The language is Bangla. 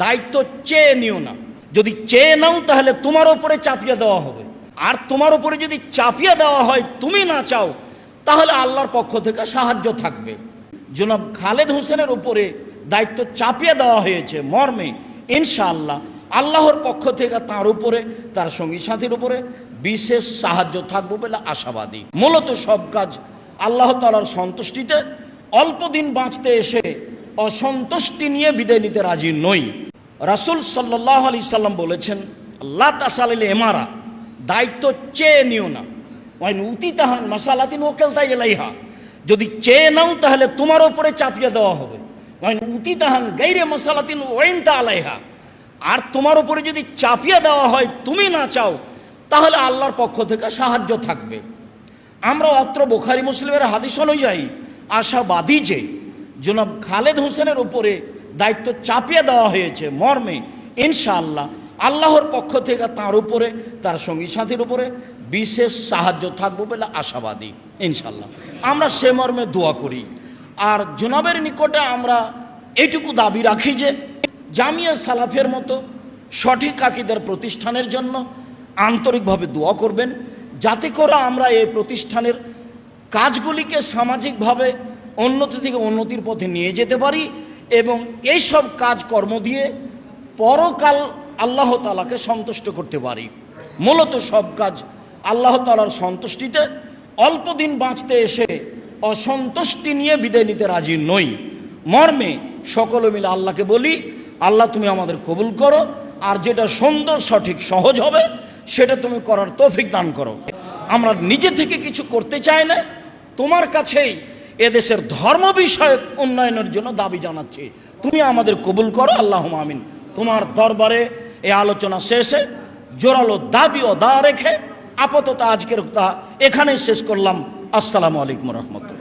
দায়িত্ব চেয়ে নিও না। যদি চেয়ে নাও তাহলে তোমার উপরে চাপিয়ে দেওয়া হবে, আর তোমার উপরে যদি চাপিয়ে দেওয়া হয় তুমি না চাও তাহলে আল্লাহর পক্ষ থেকে সাহায্য থাকবে। জনাব খালেদ হোসেনের উপরে দায়িত্ব চাপিয়ে দেওয়া হয়েছে মর্মে ইনশাআল্লাহ আল্লাহর পক্ষ থেকে তার উপরে, তার সঙ্গী সাথীর উপরে বিশেষ সাহায্য থাকবে বলে আশাবাদী। মূলত সব কাজ আল্লাহ তাআলার সন্তুষ্টিতে, অল্প দিন বাঁচতে এসে অসন্তুষ্টি নিয়ে বিদায় নিতে রাজি নই। রাসূল সাল্লাল্লাহু আলাইহি সাল্লাম বলেছেন, লা তাসালিল ইমারা, দায়িত্ব চেয়ে নিও না। ওয়াইন উতিতাহান মাসালাতিন ওয়াকালতা ইলাইহা, যদি চেয়ে নাও তাহলে তোমার উপরে চাপিয়ে দেওয়া হবে। ওয়াইন উতিতাহান গায়রে মাসালাতিন ওয়াইনতা আলাইহা, আর তোমার উপরে যদি চাপিয়ে দেওয়া হয় তুমি না চাও তাহলে আল্লাহর পক্ষ থেকে সাহায্য থাকবে। আমরা অত্র বুখারী মুসলিমের হাদিস অনুযায়ী আশাবাদী যে জনাব খালেদ হোসেনের উপরে দায়িত্ব চাপিয়ে দেওয়া হয়েছে মর্মে ইনশাআল্লাহ আল্লাহর পক্ষ থেকে তার উপরে, তার সঙ্গী সাথীর উপরে বিশেষ সাহায্য থাকবে বলে আশাবাদী ইনশাআল্লাহ। আমরা সে মর্মে দোয়া করি। আর জনাবের নিকটে আমরা এইটুকু দাবি রাখি যে জামিয়া সালাফের মতো সঠিক আকীদার প্রতিষ্ঠানের জন্য আন্তরিকভাবে দোয়া করবেন, যাতে করে আমরা এই প্রতিষ্ঠানের কাজগুলিকে সামাজিকভাবে উন্নতি থেকে উন্নতির পথে নিয়ে যেতে পারি এবং এই সব কাজকর্ম দিয়ে পরকাল আল্লাহ তাআলাকে সন্তুষ্ট করতে পারি। মূলত সব কাজ আল্লাহ তাআলার সন্তুষ্টিতে, অল্প দিন বাঁচতে এসে অসন্তুষ্টি নিয়ে বিদায় নিতে রাজি নই মর্মে সকলে মিলে আল্লাহকে বলি, আল্লাহ তুমি আমাদের কবুল করো, আর যেটা সুন্দর সঠিক সহজ হবে সেটা তুমি করার তৌফিক দান করো। আমরা নিজে থেকে কিছু করতে চাই না, তোমার কাছেই এদেশের ধর্ম বিষয়ক উন্নয়নের জন্য দাবি জানাচ্ছি, তুমি আমাদের কবুল করো, আল্লাহুম্মা আমিন। তোমার দরবারে এই আলোচনা শেষে জোরালো দাবি ও দা রেখে আপাতত আজকের কথা এখানেই শেষ করলাম। আসসালামু আলাইকুম রহমতুল্লাহ।